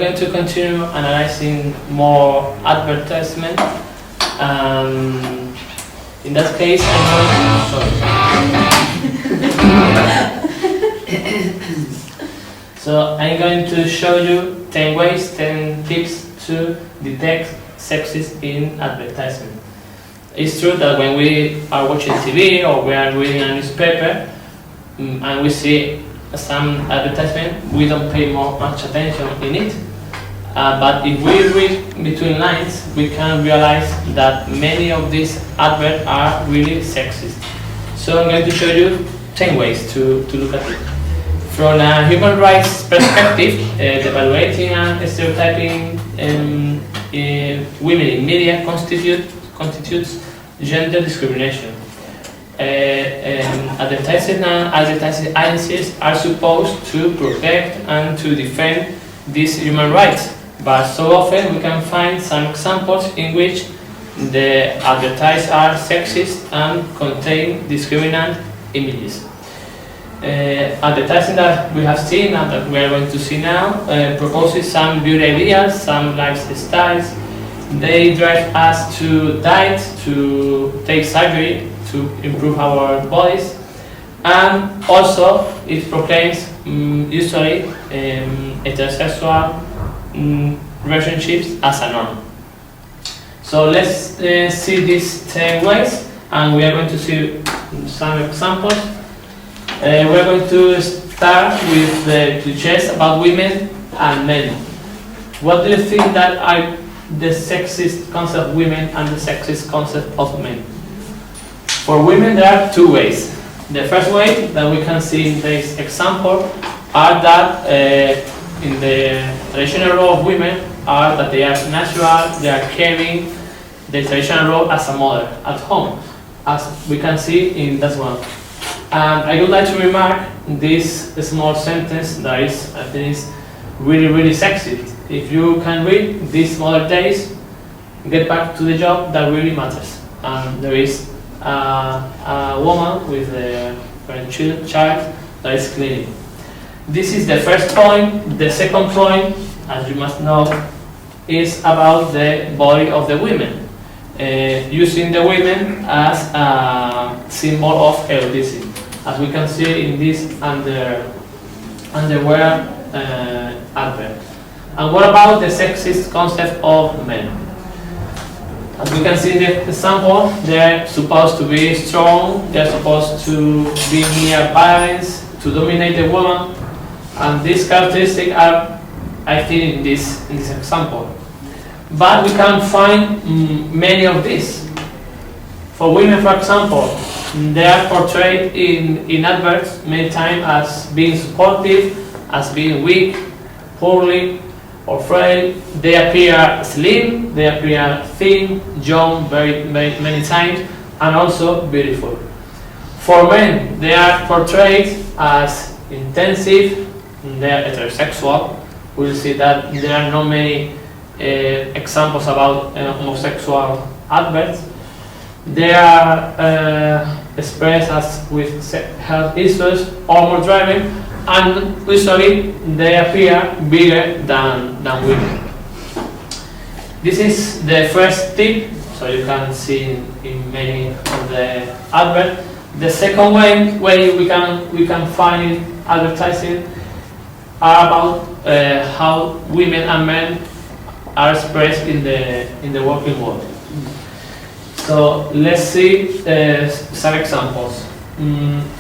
going to continue analyzing more advertisement. In that case, so I'm going to show you 10 ways, 10 tips to detect sexism in advertisement. It's true that when we are watching TV or we are reading a newspaper and we see some advertisement, we don't pay much attention in it. But if we read between lines, we can realize that many of these adverts are really sexist. So I'm going to show you 10 ways to look at it. From a human rights perspective, evaluating and stereotyping women in media constitutes gender discrimination. Advertising and advertising agencies are supposed to protect and to defend these human rights, but so often we can find some examples in which the advertised are sexist and contain discriminant images. Advertising that we have seen and that we are going to see now proposes some beauty ideas, some lifestyles. They drive us to diet, to take surgery, to improve our bodies, and also it proclaims usually heterosexual relationships as a norm. So let's see these 10 ways, and we are going to see some examples. We are going to start with the cliches about women and men. What do you think that are the sexist concept of women and the sexist concept of men? For women, there are 2 ways. The first way that we can see in this example are that in the traditional role of women are that they are natural, they are caring, the traditional role as a mother at home, as we can see in that one. And I would like to remark this small sentence that is, I think, is really sexist. If you can read these Mother Days, get back to the job that really matters. And there is a woman with a child that is cleaning. This is the first point. The second point, as you must know, is about the body of the women, using the women as a symbol of eroticism, as we can see in this underwear advert. And what about the sexist concept of men? As we can see in the example, they're supposed to be strong, they're supposed to be near parents, to dominate the woman, and these characteristics are, I think, in this example. But we can find many of these. For women, for example, they are portrayed in adverts many times as being supportive, as being weak, poorly, or frail. They appear slim, they appear thin, young, very many times, and also beautiful. For men, they are portrayed as intensive, they are heterosexual. We'll see that there are not many examples about homosexual adverts. They are expressed as with health issues or more driving, and usually they appear bigger than women. This is the first tip, so you can see in many of the adverts. The second way we can find in advertising are about how women and men are expressed in the working world. So let's see some examples.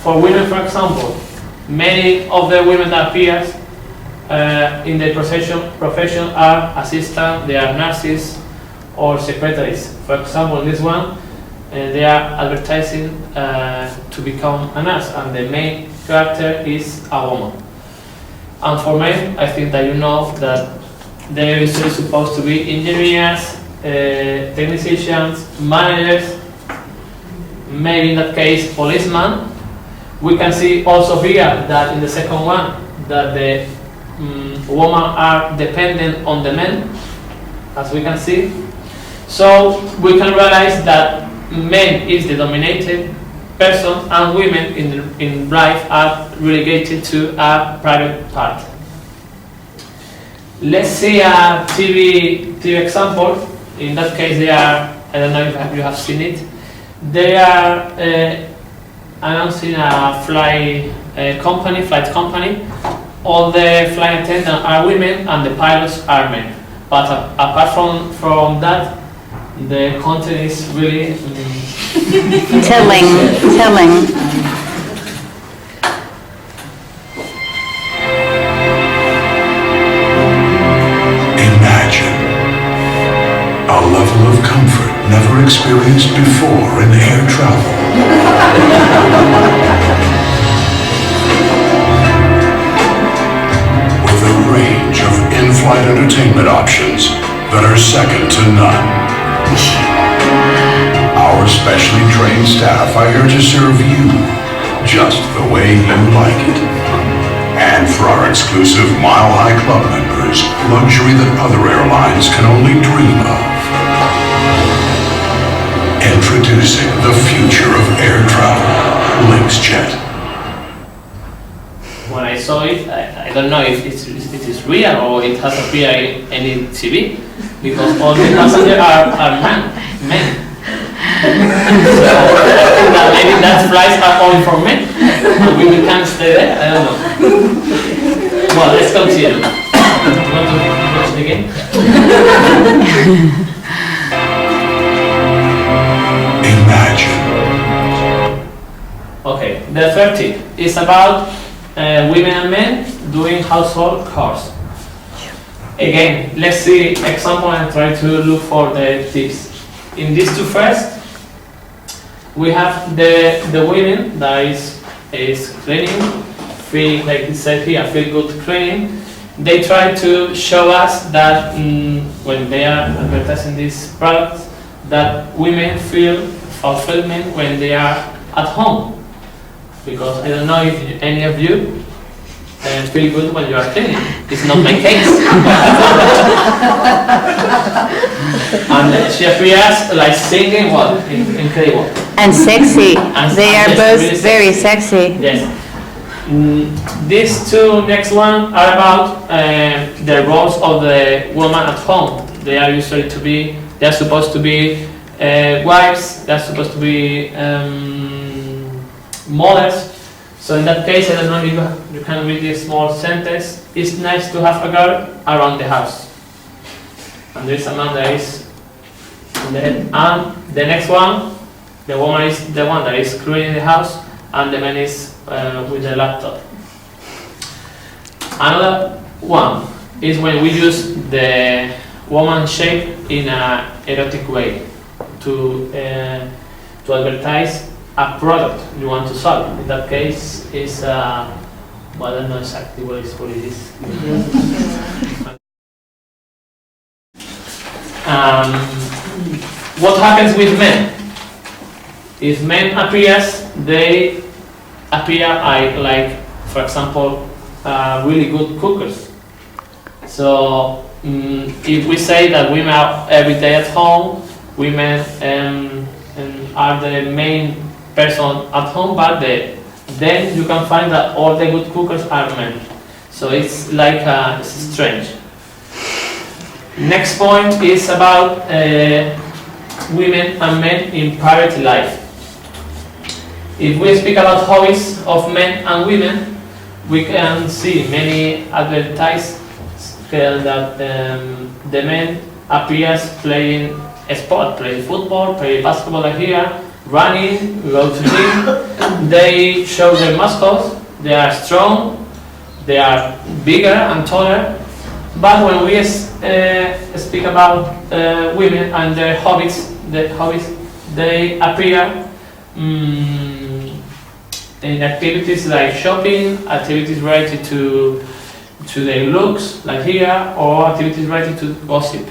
For women, for example, many of the women that appear in the profession are assistants, they are nurses or secretaries. For example, this one, they are advertising to become a nurse, and the main character is a woman. And for men, I think that you know that they are usually supposed to be engineers, technicians, managers, maybe in that case policemen. We can see also here that in the second one that the women are dependent on the men, as we can see. So we can realize that men is the dominated person and women in life are relegated to a private part. Let's see a TV example. In that case, they are, I don't know if you have seen it, they are announcing a flight company. All the flight attendants are women and the pilots are men. But apart from that, the content is really telling. A level of comfort never experienced before in air travel. With a range of in-flight entertainment options that are second to none. Our specially trained staff are here to serve you just the way you like it. And for our exclusive Mile High Club members, luxury that other airlines can only dream of. Introducing the future of air travel, Milkshake. When I saw it, I don't know if it is real or it has appeared in any TV, because all the passengers are men. So I think that maybe that flights are only for men, and women can't stay there. I don't know. Well, let's continue. You want to watch it again? Imagine. Okay, the 30 is about women and men doing household chores. Again, let's see example and try to look for the tips. In these two first, we have the women that is cleaning, feel like it said here, feel good cleaning. They try to show us that when they are advertising these products, that women feel fulfillment when they are at home. Because I don't know if any of you feel good when you are cleaning. It's not my case. And she appears like singing, what? Incredible. And sexy. And They are yes, both really very sexy. Yes. These two next one are about the roles of the woman at home. They are usually they are supposed to be wives. They are supposed to be mothers. So in that case, I don't know if you can read this small sentence. It's nice to have a girl around the house. And there is a man that is in the head. And the next one, the woman is the one that is cleaning the house, and the man is with the laptop. Another one is when we use the woman shape in an erotic way to advertise a product you want to sell. In that case, is well, I don't know exactly what it is. What happens with men? If men appears, they appear like, for example, really good cookers. So if we say that women are every day at home, women are the main person at home, but then you can find that all the good cookers are men. So it's like it's strange. Next point is about women and men in private life. If we speak about hobbies of men and women, we can see many advertisements that the men appears playing a sport, playing football, playing basketball like here, running, go to gym. They show their muscles, they are strong, they are bigger and taller. But when we speak about women and their hobbies, they appear in activities like shopping, activities related to their looks, like here, or activities related to gossip.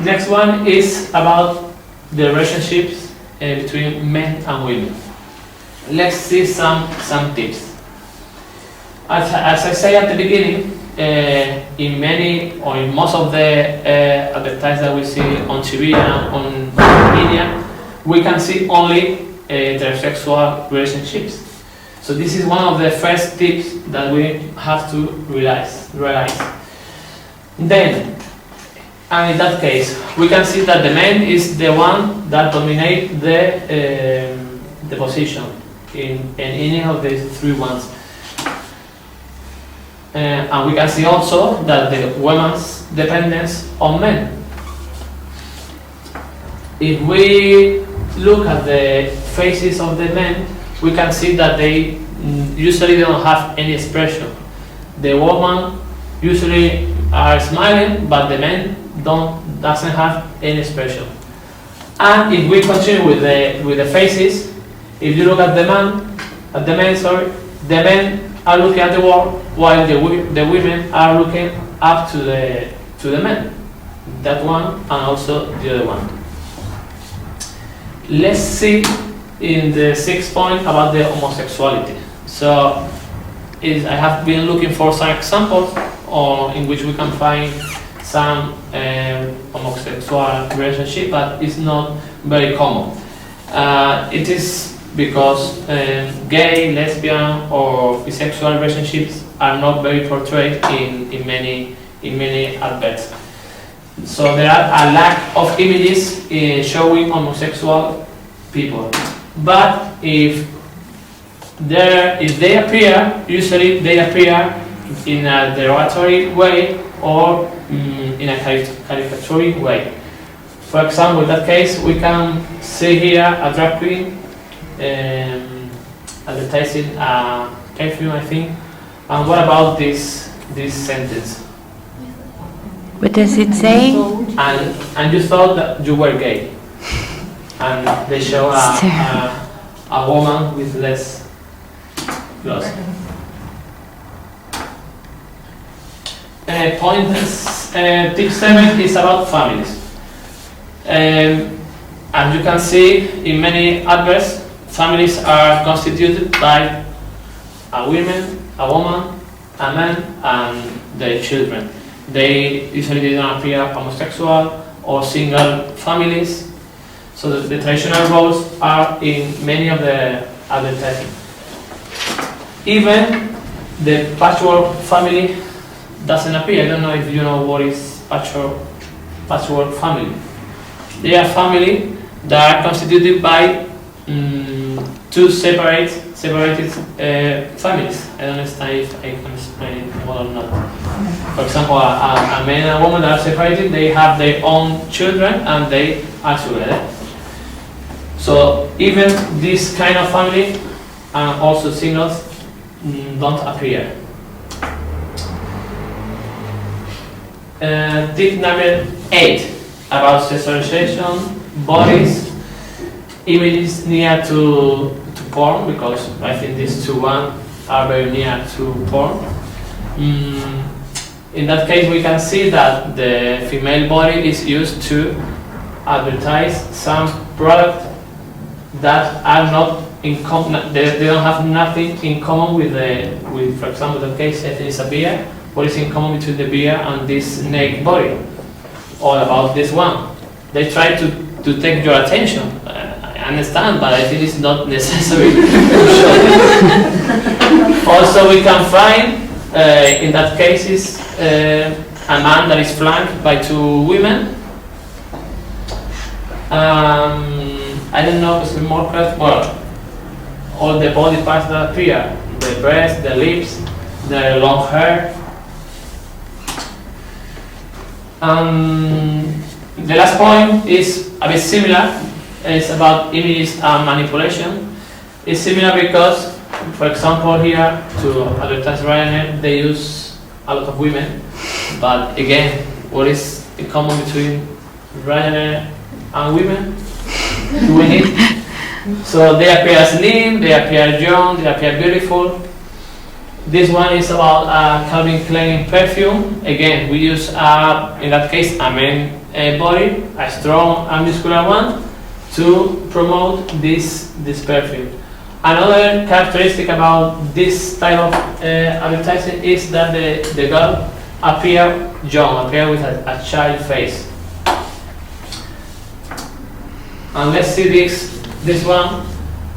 Next one is about the relationships between men and women. Let's see some tips. As I say at the beginning, in many or in most of the advertisements that we see on TV and on media, we can see only heterosexual relationships. So this is one of the first tips that we have to realize. Then, and in that case, we can see that the man is the one that dominates the position in any of the three ones. And we can see also that the woman's dependence on men. If we look at the faces of the men, we can see that they usually don't have any expression. The woman usually are smiling, but the men doesn't have any expression. And if we continue with the faces, if you look at the men are looking at the wall, while the women are looking up to the men. That one and also the other one. Let's see in the 6th point about the homosexuality. So I have been looking for some examples in which we can find some homosexual relationship, but it's not very common. It is because gay, lesbian, or bisexual relationships are not very portrayed in many adverts. So there are a lack of images showing homosexual people. But if they appear, usually they appear in a derogatory way or in a caricature way. For example, in that case, we can see here a drag queen advertising a perfume, I think. And what about this sentence? What does it say? And you thought that you were gay. And they show a woman with less clothes. Tip 7 is about families. As you can see in many adverts, families are constituted by a woman, a man, and their children. They usually don't appear homosexual or single families. So the traditional roles are in many of the advertising. Even the patchwork family doesn't appear. I don't know if you know what is patchwork family. They are family that are constituted by two separated families. I don't understand if I can explain it well or not. For example, a man and a woman that are separated, they have their own children and they are together. So even this kind of family and also singles don't appear. Tip number 8 about sexualization, bodies, images near to porn, because I think these two are very near to porn. In that case, we can see that the female body is used to advertise some product that are not in common. They don't have nothing in common with, for example, the case it is a beer. What is in common between the beer and this naked body? All about this one. They try to take your attention. I understand, but I think it's not necessary. Also, we can find in that cases a man that is flanked by two women. I don't know if it's more correct. Well, all the body parts that appear: the breast, the lips, the long hair. The last point is a bit similar. It's about images and manipulation. It's similar because, for example, here to advertise Ryanair, they use a lot of women. But again, what is in common between Ryanair and women? Do we need? So they appear slim, they appear young, they appear beautiful. This one is about Calvin Klein perfume. Again, we use, in that case, a man body, a strong and muscular one, to promote this perfume. Another characteristic about this type of advertising is that the girl appear young, appear with a child face. And let's see this one.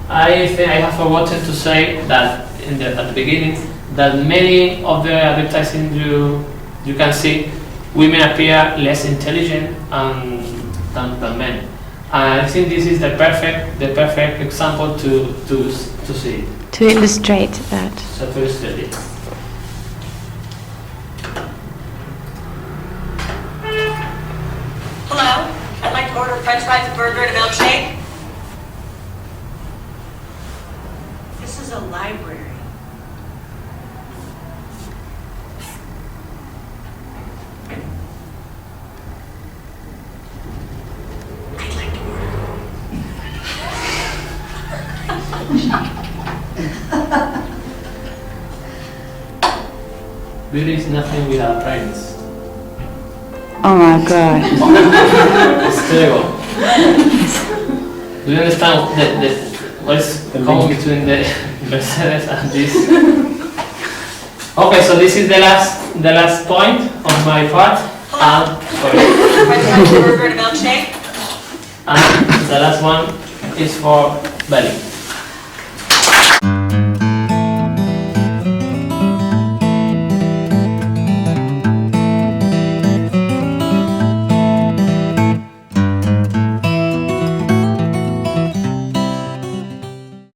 I think I have forgotten to say that at the beginning that many of the advertising you can see, women appear less intelligent than men. And I think this is the perfect example to see it. To illustrate that. So to illustrate it. Hello, I'd like to order french fries, a burger, and a milkshake. This is a library. I'd like to order. Beauty is nothing without brains. Oh my god. It's terrible. Do you understand what's common between the Mercedes and this? Okay, so this is the last point of my part. Sorry. French fries, a burger, and a milkshake. And the last one is for belly.